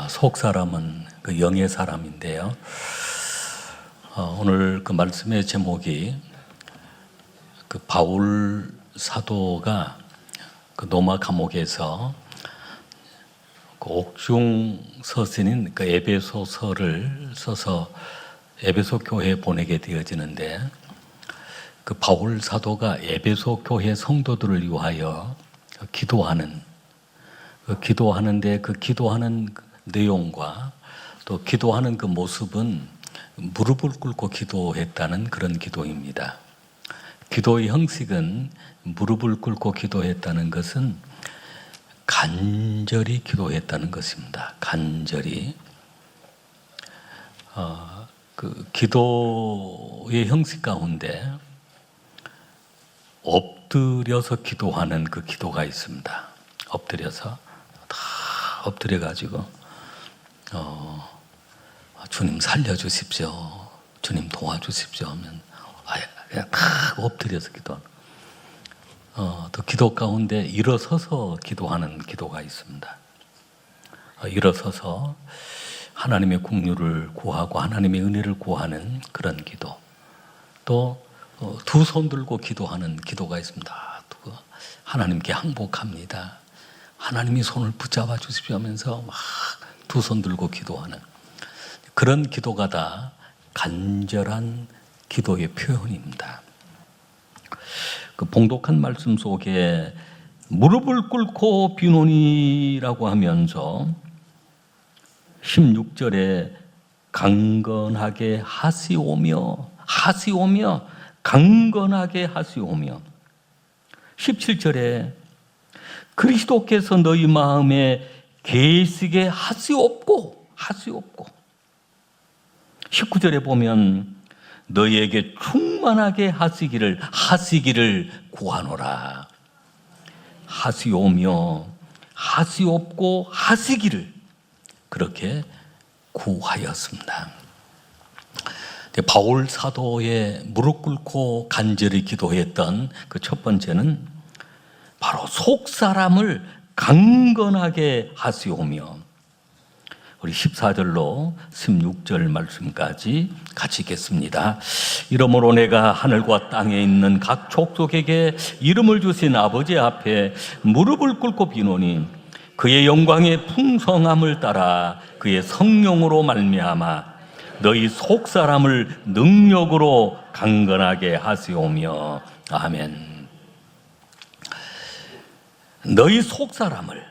속 사람은 그 영의 사람인데요. 오늘 그 말씀의 제목이 그 바울 사도가 그 로마 감옥에서 그 옥중 서신인 그 에베소서를 써서 에베소 교회에 보내게 되어지는데, 그 바울 사도가 에베소 교회 성도들을 위하여 기도하는데 그 기도하는 내용과 또 기도하는 그 모습은 무릎을 꿇고 기도했다는 그런 기도입니다. 기도의 형식은 무릎을 꿇고 기도했다는 것은 간절히 기도했다는 것입니다. 간절히. 그 기도의 형식 가운데 엎드려서 기도하는 그 기도가 있습니다. 엎드려서 다 엎드려가지고 주님 살려주십시오, 주님 도와주십시오 하면 그냥 다 엎드려서 기도하는. 또 기도 가운데 일어서서 기도하는 기도가 있습니다. 일어서서 하나님의 긍휼을 구하고 하나님의 은혜를 구하는 그런 기도. 또 두 손 들고 기도하는 기도가 있습니다. 하나님께 항복합니다, 하나님이 손을 붙잡아 주십시오 하면서 막 두 손 들고 기도하는 그런 기도가 다 간절한 기도의 표현입니다. 그 봉독한 말씀 속에 무릎을 꿇고 비노니라고 하면서 16절에 강건하게 하시오며 강건하게 하시오며, 17절에 그리스도께서 너희 마음에 계시게 하시옵고 19절에 보면 너희에게 충만하게 하시기를 구하노라. 하시오며 하시옵고 하시기를 그렇게 구하였습니다. 바울 사도의 무릎 꿇고 간절히 기도했던 그 첫 번째는 바로 속 사람을 강건하게 하시오며, 우리 14절로 16절 말씀까지 같이 읽겠습니다. 이러므로 내가 하늘과 땅에 있는 각 족속에게 이름을 주신 아버지 앞에 무릎을 꿇고 비노니 그의 영광의 풍성함을 따라 그의 성령으로 말미암아 너희 속 사람을 능력으로 강건하게 하시오며. 아멘. 너희 속 사람을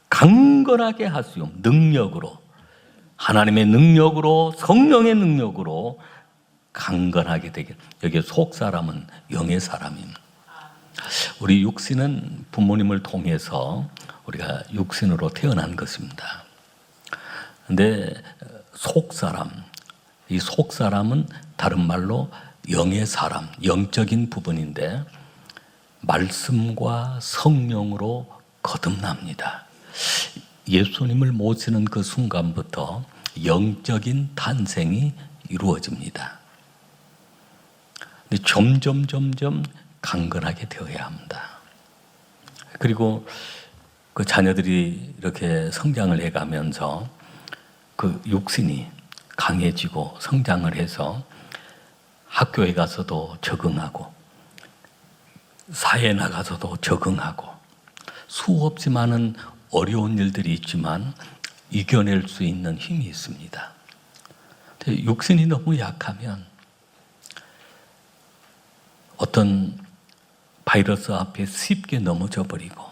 강건하게 하시오. 능력으로, 하나님의 능력으로, 성령의 능력으로 강건하게 되게. 여기 속 사람은 영의 사람입니다. 우리 육신은 부모님을 통해서 우리가 육신으로 태어난 것입니다. 근데 속 사람, 이 속 사람은 다른 말로 영의 사람, 영적인 부분인데 말씀과 성령으로 거듭납니다. 예수님을 모시는 그 순간부터 영적인 탄생이 이루어집니다. 근데 점점 강건하게 되어야 합니다. 그리고 그 자녀들이 이렇게 성장을 해가면서 그 육신이 강해지고 성장을 해서 학교에 가서도 적응하고 사회에 나가서도 적응하고 수없이 많은 어려운 일들이 있지만 이겨낼 수 있는 힘이 있습니다. 육신이 너무 약하면 어떤 바이러스 앞에 쉽게 넘어져 버리고,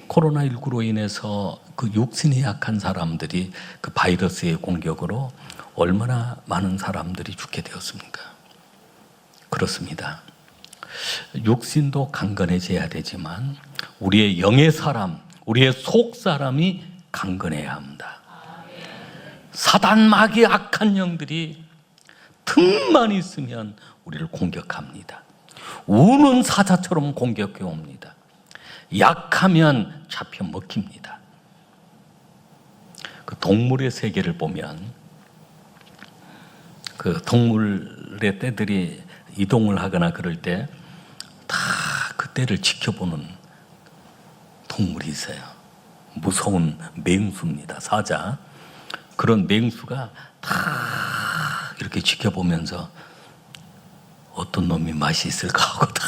코로나19로 인해서 그 육신이 약한 사람들이 그 바이러스의 공격으로 얼마나 많은 사람들이 죽게 되었습니까? 그렇습니다. 육신도 강건해져야 되지만 우리의 영의 사람, 우리의 속 사람이 강건해야 합니다. 사단 마귀 악한 영들이 틈만 있으면 우리를 공격합니다. 우는 사자처럼 공격해 옵니다. 약하면 잡혀 먹힙니다. 그 동물의 세계를 보면 그 동물의 떼들이 이동을 하거나 그럴 때 다 그 떼를 지켜보는 동물이 있어요. 무서운 맹수입니다. 사자. 그런 맹수가 다 이렇게 지켜보면서 어떤 놈이 맛이 있을까 하고 다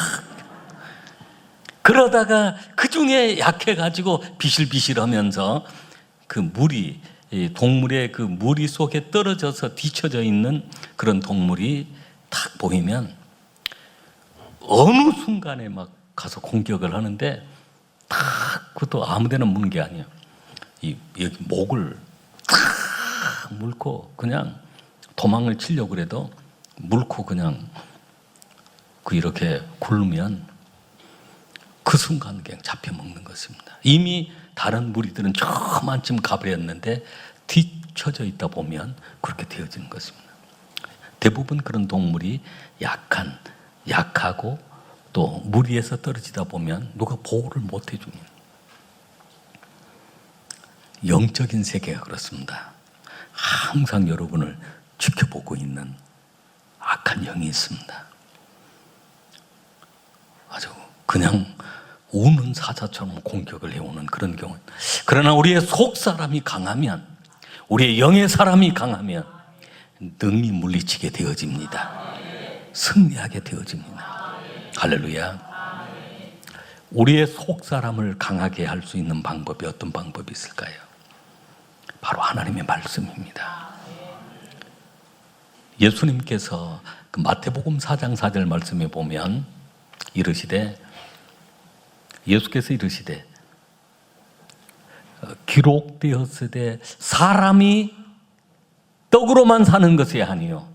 그러다가 그 중에 약해가지고 비실비실하면서 그 물이, 동물의 그 무리 속에 떨어져서 뒤쳐져 있는 그런 동물이 딱 보이면 어느 순간에 막 가서 공격을 하는데 딱 그것도 아무데나 무는 게 아니에요. 여기 목을 딱 물고 그냥 도망을 치려고 그래도 물고 그냥 그 이렇게 굴르면 그 순간 그냥 잡혀먹는 것입니다. 이미 다른 무리들은 저만큼 가버렸는데 뒤쳐져 있다 보면 그렇게 되어지는 것입니다. 대부분 그런 동물이 약하고 또 무리에서 떨어지다 보면 누가 보호를 못 해줍니다. 영적인 세계가 그렇습니다. 항상 여러분을 지켜보고 있는 악한 영이 있습니다. 아주 그냥 우는 사자처럼 공격을 해오는 그런 경우. 그러나 우리의 속 사람이 강하면, 우리의 영의 사람이 강하면 능히 물리치게 되어집니다. 승리하게 되어집니다. 할렐루야. 우리의 속 사람을 강하게 할 수 있는 방법이 어떤 방법이 있을까요? 바로 하나님의 말씀입니다. 예수님께서 그 마태복음 4장 4절 말씀에 보면 예수께서 이르시되 기록되었으되 사람이 떡으로만 사는 것이 아니요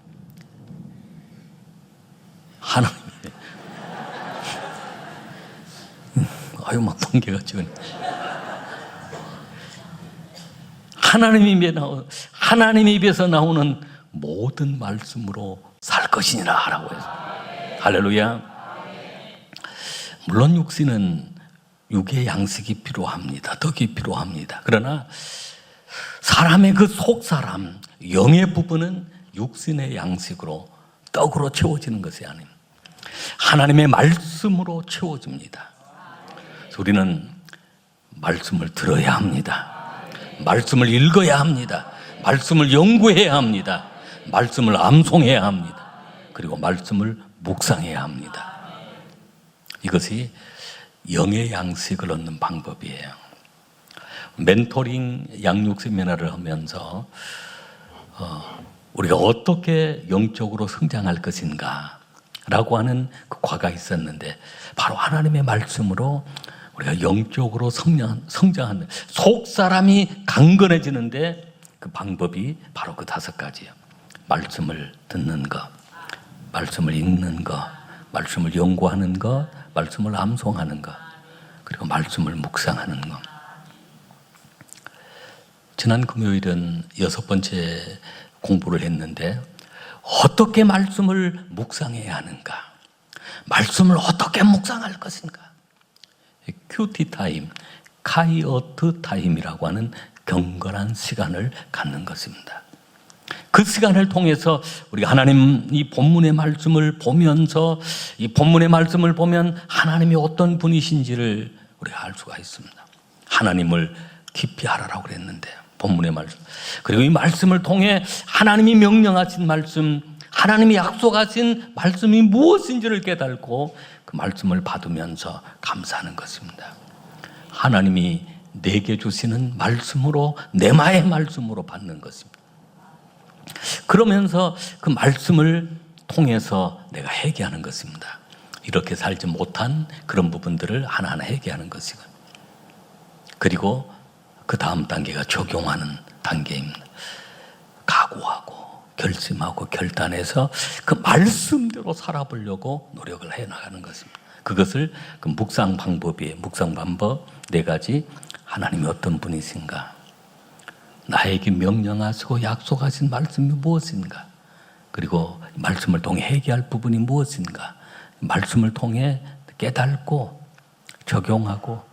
하나님의 아유 막 번개가 지금 하나님 입에서 나오는 모든 말씀으로 살 것이니라 하라고 해서 할렐루야. 물론 육의 양식이 필요합니다. 떡이 필요합니다. 그러나 사람의 그 속사람, 영의 부분은 육신의 양식으로 떡으로 채워지는 것이 아닙니다. 하나님의 말씀으로 채워집니다. 우리는 말씀을 들어야 합니다. 말씀을 읽어야 합니다. 말씀을 연구해야 합니다. 말씀을 암송해야 합니다. 그리고 말씀을 묵상해야 합니다. 이것이 영의 양식을 얻는 방법이에요. 멘토링 양육 세미나를 하면서 우리가 어떻게 영적으로 성장할 것인가 라고 하는 그 과가 있었는데 바로 하나님의 말씀으로 우리가 영적으로 성장하는 속사람이 강건해지는데 그 방법이 바로 그 5가지예요. 말씀을 듣는 것, 말씀을 읽는 것, 말씀을 연구하는 것, 말씀을 암송하는 것, 그리고 말씀을 묵상하는 것. 지난 금요일은 6번째 공부를 했는데 어떻게 말씀을 묵상해야 하는가? 말씀을 어떻게 묵상할 것인가? 큐티 타임, 카이어트 타임이라고 하는 경건한 시간을 갖는 것입니다. 그 시간을 통해서 우리가 하나님 이 본문의 말씀을 보면서 이 본문의 말씀을 보면 하나님이 어떤 분이신지를 우리가 알 수가 있습니다. 하나님을 깊이 알아라고 그랬는데 본문의 말씀, 그리고 이 말씀을 통해 하나님이 명령하신 말씀, 하나님이 약속하신 말씀이 무엇인지를 깨닫고 그 말씀을 받으면서 감사하는 것입니다. 하나님이 내게 주시는 말씀으로, 내마의 말씀으로 받는 것입니다. 그러면서 그 말씀을 통해서 내가 회개하는 것입니다. 이렇게 살지 못한 그런 부분들을 하나하나 회개하는 것이고, 그리고 그 다음 단계가 적용하는 단계입니다. 각오하고 결심하고 결단해서 그 말씀대로 살아보려고 노력을 해나가는 것입니다. 그것을 그 묵상 방법 4가지. 하나님이 어떤 분이신가? 나에게 명령하시고 약속하신 말씀이 무엇인가? 그리고 말씀을 통해 회개할 부분이 무엇인가? 말씀을 통해 깨닫고 적용하고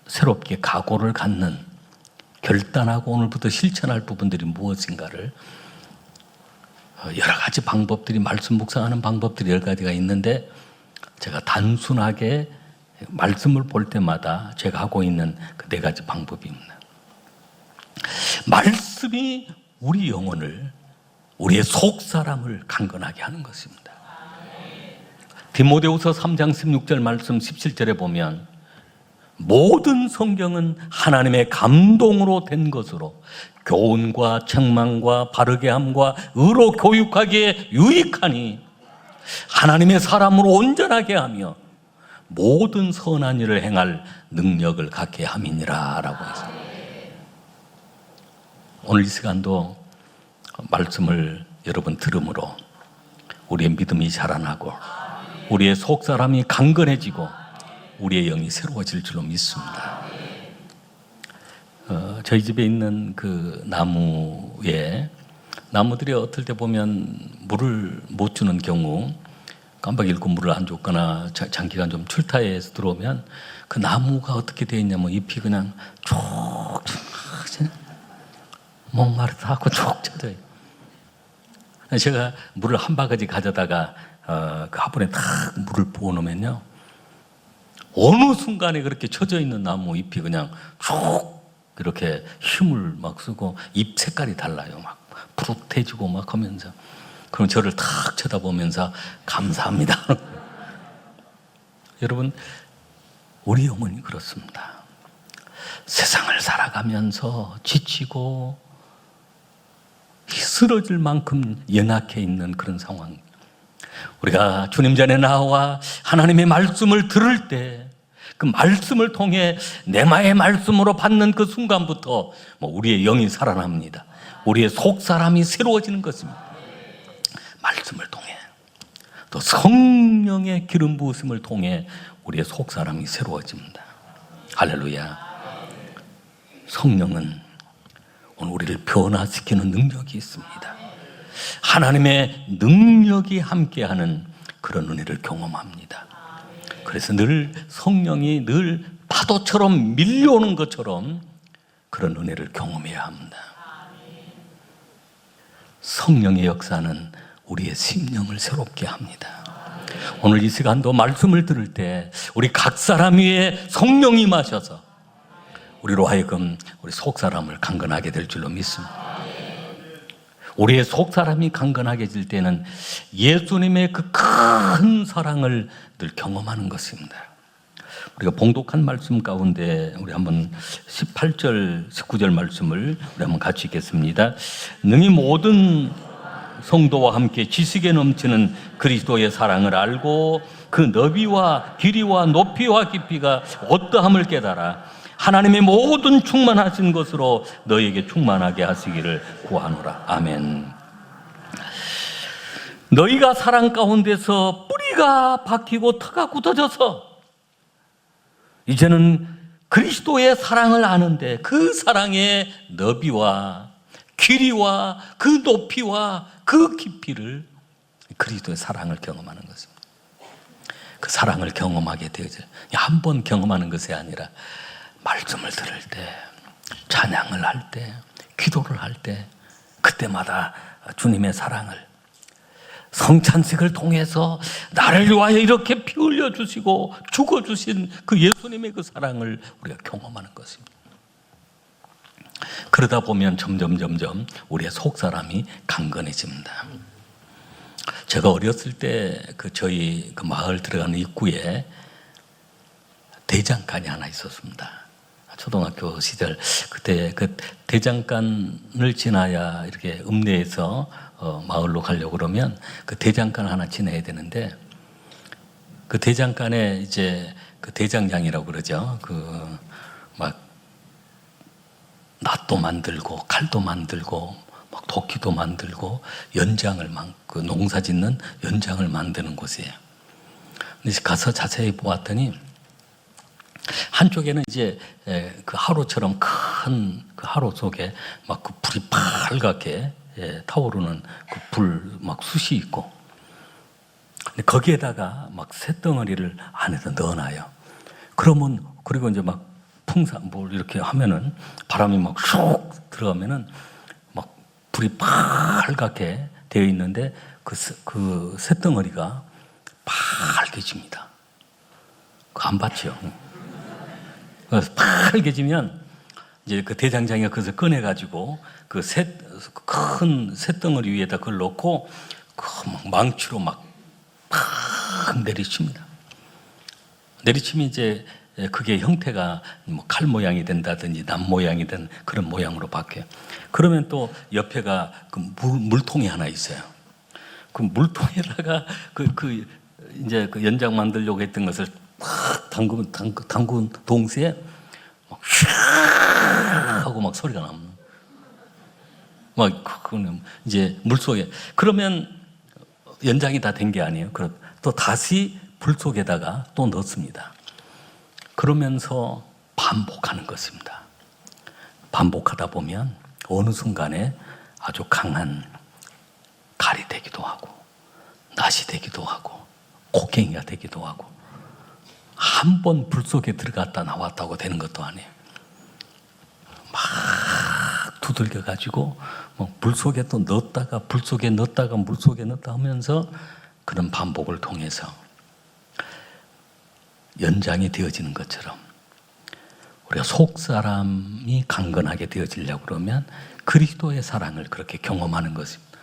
새롭게 각오를 갖는, 결단하고 오늘부터 실천할 부분들이 무엇인가를 여러 가지 방법들이, 말씀 묵상하는 방법들이 10가지가 있는데 제가 단순하게 말씀을 볼 때마다 제가 하고 있는 그 4가지 방법입니다. 말씀이 우리 영혼을, 우리의 속사람을 강건하게 하는 것입니다. 디모데후서 3장 16절 말씀 17절에 보면 모든 성경은 하나님의 감동으로 된 것으로 교훈과 책망과 바르게 함과 의로 교육하기에 유익하니 하나님의 사람으로 온전하게 하며 모든 선한 일을 행할 능력을 갖게 함이니라 라고 했습니다. 오늘 이 시간도 말씀을 여러분 들음으로 우리의 믿음이 자라나고 우리의 속사람이 강건해지고 우리의 영이 새로워질 줄로 믿습니다. 저희 집에 있는 그 나무들이 어떨 때 보면 물을 못 주는 경우, 깜빡 잃고 물을 안 줬거나 장기간 좀 출타해서 들어오면 그 나무가 어떻게 되어 있냐면 잎이 그냥 목마르다 하고 쭉 쳐져요. 제가 물을 한 바가지 가져다가 그 화분에 탁 물을 부어놓으면요, 어느 순간에 그렇게 쳐져 있는 나무 잎이 그냥 쭉 이렇게 힘을 막 쓰고 잎 색깔이 달라요. 막 푸릇해지고 막 하면서. 그럼 저를 탁 쳐다보면서 감사합니다. 여러분, 우리 영혼이 그렇습니다. 세상을 살아가면서 지치고 쓰러질 만큼 연약해 있는 그런 상황. 우리가 주님 전에 나와 하나님의 말씀을 들을 때 그 말씀을 통해 내마의 말씀으로 받는 그 순간부터 우리의 영이 살아납니다. 우리의 속사람이 새로워지는 것입니다. 말씀을 통해, 또 성령의 기름 부으심을 통해 우리의 속사람이 새로워집니다. 할렐루야. 성령은 오늘 우리를 변화시키는 능력이 있습니다. 하나님의 능력이 함께하는 그런 은혜를 경험합니다. 그래서 늘 성령이 늘 파도처럼 밀려오는 것처럼 그런 은혜를 경험해야 합니다. 성령의 역사는 우리의 심령을 새롭게 합니다. 오늘 이 시간도 말씀을 들을 때 우리 각 사람 위에 성령이 임하셔서 우리로 하여금 우리 속사람을 강건하게 될 줄로 믿습니다. 우리의 속사람이 강건하게질 때는 예수님의 그 큰 사랑을 늘 경험하는 것입니다. 우리가 봉독한 말씀 가운데 우리 한번 18절, 19절 말씀을 우리 한번 같이 읽겠습니다. 능히 모든 성도와 함께 지식에 넘치는 그리스도의 사랑을 알고 그 너비와 길이와 높이와 깊이가 어떠함을 깨달아 하나님의 모든 충만하신 것으로 너희에게 충만하게 하시기를 구하노라. 아멘. 너희가 사랑 가운데서 뿌리가 박히고 터가 굳어져서 이제는 그리스도의 사랑을 아는데 그 사랑의 너비와 길이와 그 높이와 그 깊이를 그리스도의 사랑을 경험하는 것입니다. 그 사랑을 경험하게 되어져 한 번 경험하는 것이 아니라 말씀을 들을 때, 찬양을 할 때, 기도를 할 때 그때마다 주님의 사랑을, 성찬식을 통해서 나를 위하여 이렇게 피 흘려 주시고 죽어 주신 그 예수님의 그 사랑을 우리가 경험하는 것입니다. 그러다 보면 점점 우리의 속사람이 강건해집니다. 제가 어렸을 때 저희 그 마을 들어가는 입구에 대장간이 하나 있었습니다. 초등학교 시절 그때 그 대장간을 지나야 이렇게 읍내에서 마을로 가려고 그러면 그 대장간 하나 지나야 되는데, 그 대장간에 이제 그 대장장이라고 그러죠. 그 막 낫도 만들고 칼도 만들고 막 도끼도 만들고 연장을 막 그 농사 짓는 연장을 만드는 곳이에요. 근데 가서 자세히 보았더니 한쪽에는 이제 그 하로처럼 큰 그 하로 속에 막 그 불이 빨갛게 타오르는 그 불 막 숯이 있고, 근데 거기에다가 막 쇳덩어리를 안에서 넣어놔요. 그러면 그리고 이제 막 풍선 뭘 이렇게 하면은 바람이 막 쑥 들어가면은 막 불이 빨갛게 되어 있는데 그 쇳덩어리가 빨개집니다. 그거 안 받죠. 그래서 빨개지면 이제 그 대장장이가 그것을 꺼내가지고 그 큰 쇳덩어리 위에다 그걸 놓고 그 망치로 막 내리칩니다. 내리치면 이제 그게 형태가 뭐 칼 모양이 된다든지 남 모양이 된 그런 모양으로 바뀌어요. 그러면 또 옆에가 그 물통이 하나 있어요. 그 물통에다가 이제 그 연장 만들려고 했던 것을 팍 담근 동시에 막 휘 하고 막 소리가 납니다. 막 그거는 이제 물 속에 그러면 연장이 다 된 게 아니에요. 또 다시 불 속에다가 또 넣습니다. 그러면서 반복하는 것입니다. 반복하다 보면 어느 순간에 아주 강한 칼이 되기도 하고 낫이 되기도 하고 곡괭이가 되기도 하고 한 번 불 속에 들어갔다 나왔다고 되는 것도 아니에요. 막 두들겨 가지고 물 속에 또 넣었다가 불 속에 넣었다가 물 속에 넣었다 하면서 그런 반복을 통해서 연장이 되어지는 것처럼 우리가 속사람이 강건하게 되어지려고 그러면 그리스도의 사랑을 그렇게 경험하는 것입니다.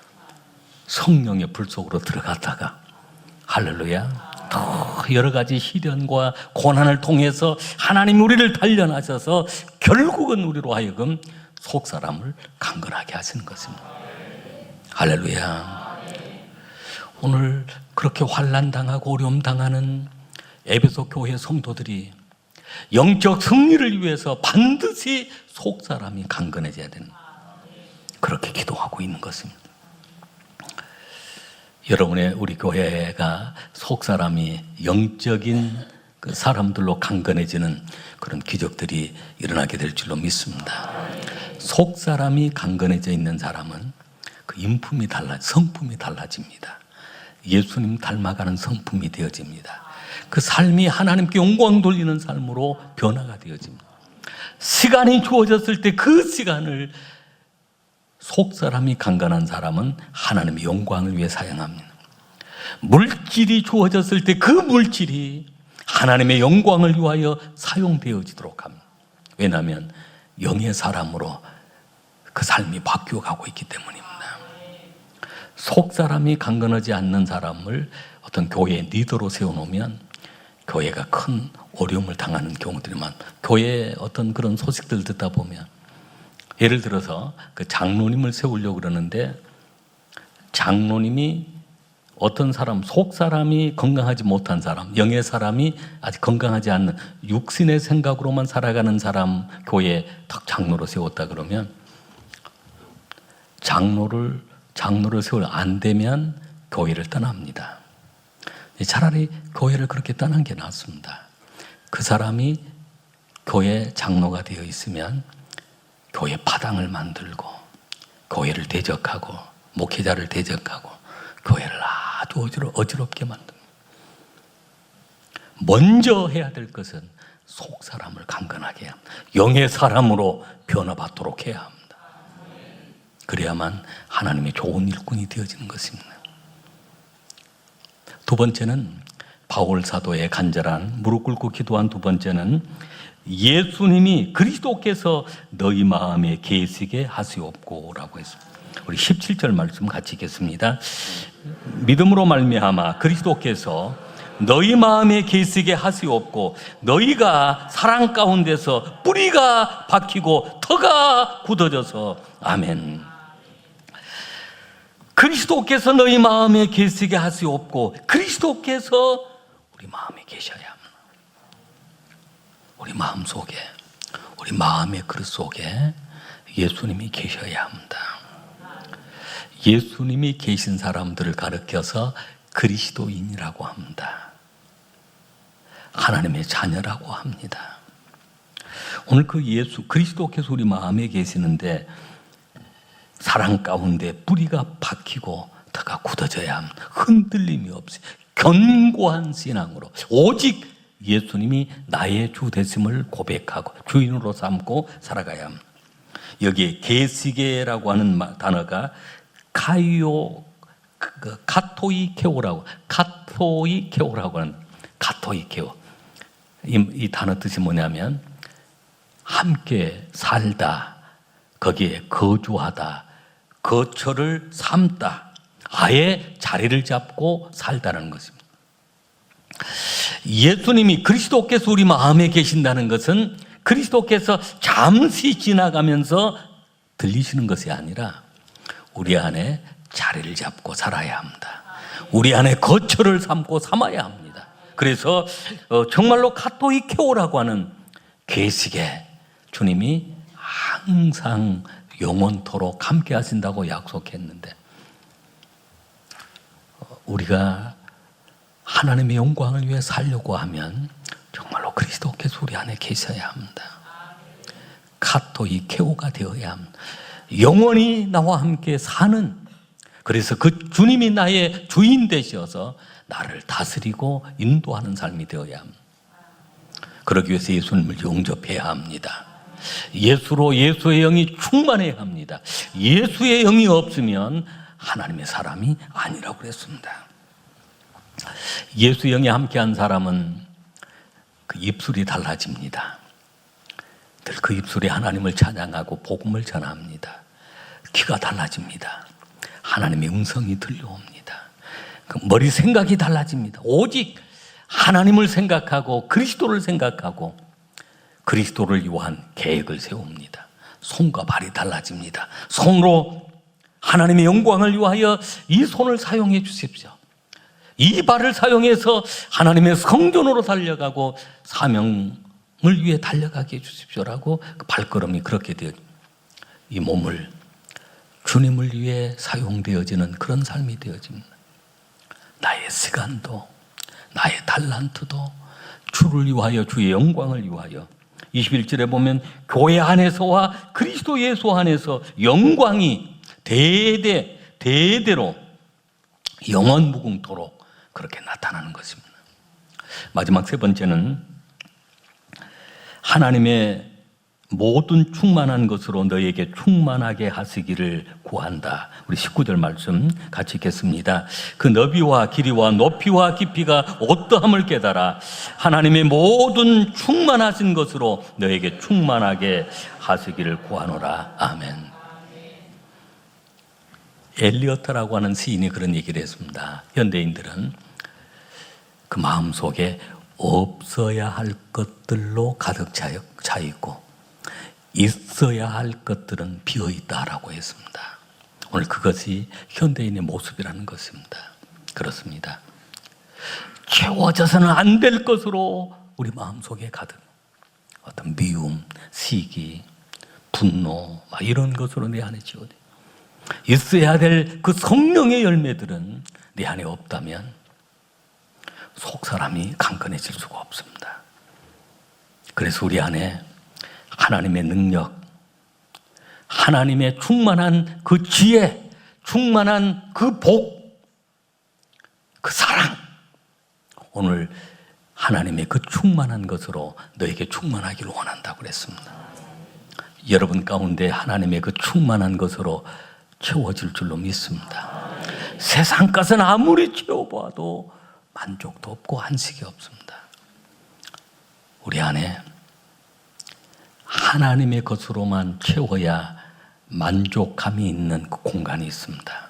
성령의 불 속으로 들어갔다가 할렐루야 더 여러 가지 시련과 고난을 통해서 하나님 우리를 단련하셔서 결국은 우리로 하여금 속사람을 강건하게 하시는 것입니다. 할렐루야. 오늘 그렇게 환난당하고 어려움당하는 에베소 교회 성도들이 영적 승리를 위해서 반드시 속사람이 강건해져야 되는 그렇게 기도하고 있는 것입니다. 여러분의 우리 교회가 속사람이 영적인 그 사람들로 강건해지는 그런 기적들이 일어나게 될 줄로 믿습니다. 속사람이 강건해져 있는 사람은 그 인품이 성품이 달라집니다. 예수님 닮아가는 성품이 되어집니다. 그 삶이 하나님께 영광 돌리는 삶으로 변화가 되어집니다. 시간이 주어졌을 때 그 시간을 속사람이 강건한 사람은 하나님의 영광을 위해 사용합니다. 물질이 주어졌을 때 그 물질이 하나님의 영광을 위하여 사용되어지도록 합니다. 왜냐하면 영의 사람으로 그 삶이 바뀌어 가고 있기 때문입니다. 속사람이 강건하지 않는 사람을 어떤 교회의 리더로 세워놓으면 교회가 큰 어려움을 당하는 경우들이 많아요. 교회의 어떤 그런 소식들 듣다 보면 예를 들어서 그 장로님을 세우려고 그러는데 장로님이 어떤 사람, 속사람이 건강하지 못한 사람, 영의 사람이 아직 건강하지 않는 육신의 생각으로만 살아가는 사람 교회에 딱 장로로 세웠다 그러면 장로를 세우려 안 되면 교회를 떠납니다. 차라리 교회를 그렇게 떠난 게 낫습니다. 그 사람이 교회 장로가 되어 있으면 교회 파당을 만들고 교회를 대적하고 목회자를 대적하고 교회를 아주 어지럽게 만듭니다. 먼저 해야 될 것은 속 사람을 강건하게 해야 합니다. 영의 사람으로 변화받도록 해야 합니다. 그래야만 하나님의 좋은 일꾼이 되어지는 것입니다. 두 번째는 바울 사도의 간절한 무릎 꿇고 기도한 두 번째는 예수님이 그리스도께서 너희 마음에 계시게 하시옵고라고 했습니다. 우리 17절 말씀 같이 읽겠습니다. 믿음으로 말미암아 그리스도께서 너희 마음에 계시게 하시옵고 너희가 사랑 가운데서 뿌리가 박히고 터가 굳어져서 아멘. 그리스도께서 너희 마음에 계시게 하시옵고 그리스도께서 우리 마음에 계셔야 합니다. 우리 마음 속에, 우리 마음의 그릇 속에 예수님이 계셔야 합니다. 예수님이 계신 사람들을 가르쳐서 그리스도인이라고 합니다. 하나님의 자녀라고 합니다. 오늘 그 그리스도께서 우리 마음에 계시는데 사랑 가운데 뿌리가 박히고 터가 굳어져야 합니다. 흔들림이 없이 견고한 신앙으로 오직 예수님이 나의 주 되심을 고백하고 주인으로 삼고 살아가야 합니다. 여기에 계시게라고 하는 단어가 카토이케오라고 하는 카토이케오. 이 단어 뜻이 뭐냐면 함께 살다, 거기에 거주하다, 거처를 삼다, 아예 자리를 잡고 살다는 것입니다. 예수님이 그리스도께서 우리 마음에 계신다는 것은 그리스도께서 잠시 지나가면서 들리시는 것이 아니라 우리 안에 자리를 잡고 살아야 합니다. 우리 안에 거처를 삼고 삼아야 합니다. 그래서 정말로 카토이케오라고 하는 계식에 주님이 항상 영원토록 함께 하신다고 약속했는데, 우리가 하나님의 영광을 위해 살려고 하면 정말로 그리스도께서 우리 안에 계셔야 합니다. 카토이케오가 되어야 합니다. 영원히 나와 함께 사는, 그래서 그 주님이 나의 주인 되셔서 나를 다스리고 인도하는 삶이 되어야 합니다. 그러기 위해서 예수님을 영접해야 합니다. 예수로 예수의 영이 충만해야 합니다. 예수의 영이 없으면 하나님의 사람이 아니라고 그랬습니다. 예수의 영이 함께한 사람은 그 입술이 달라집니다. 늘 그 입술에 하나님을 찬양하고 복음을 전합니다. 귀가 달라집니다. 하나님의 음성이 들려옵니다. 그 머리 생각이 달라집니다. 오직 하나님을 생각하고 그리스도를 생각하고 그리스도를 위한 계획을 세웁니다. 손과 발이 달라집니다. 손으로 하나님의 영광을 위하여 이 손을 사용해 주십시오. 이 발을 사용해서 하나님의 성전으로 달려가고 사명을 위해 달려가게 해주십시오라고 그 발걸음이 그렇게 되어 이 몸을 주님을 위해 사용되어지는 그런 삶이 되어집니다. 나의 시간도 나의 달란트도 주를 위하여 주의 영광을 위하여 21절에 보면 교회 안에서와 그리스도 예수 안에서 영광이 대대로 영원 무궁토록 그렇게 나타나는 것입니다. 마지막 세 번째는 하나님의 모든 충만한 것으로 너에게 충만하게 하시기를 구한다. 우리 19절 말씀 같이 읽겠습니다. 그 너비와 길이와 높이와 깊이가 어떠함을 깨달아 하나님의 모든 충만하신 것으로 너에게 충만하게 하시기를 구하노라. 아멘. 엘리어트라고 하는 시인이 그런 얘기를 했습니다. 현대인들은 그 마음속에 없어야 할 것들로 가득 차 있고 있어야 할 것들은 비어 있다라고 했습니다. 오늘 그것이 현대인의 모습이라는 것입니다. 그렇습니다. 채워져서는 안 될 것으로 우리 마음속에 가득, 어떤 미움, 시기, 분노 이런 것으로 내 안에 지어져 있어야 될 그 성령의 열매들은 내 안에 없다면 속 사람이 강건해질 수가 없습니다. 그래서 우리 안에 하나님의 능력, 하나님의 충만한 그 지혜, 충만한 그 복, 그 사랑, 오늘 하나님의 그 충만한 것으로 너에게 충만하기를 원한다고 그랬습니다. 여러분 가운데 하나님의 그 충만한 것으로 채워질 줄로 믿습니다. 세상 것은 아무리 채워봐도 만족도 없고 안식이 없습니다. 우리 안에 하나님의 것으로만 채워야 만족감이 있는 그 공간이 있습니다.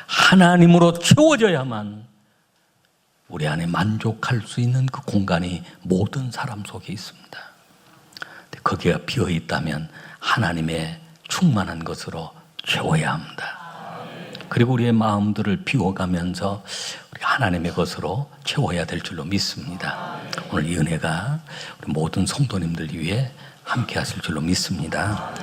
하나님으로 채워져야만 우리 안에 만족할 수 있는 그 공간이 모든 사람 속에 있습니다. 거기가 비어 있다면 하나님의 충만한 것으로 채워야 합니다. 그리고 우리의 마음들을 비워가면서 우리 하나님의 것으로 채워야 될 줄로 믿습니다. 오늘 이 은혜가 우리 모든 성도님들 위해 함께 하실 줄로 믿습니다.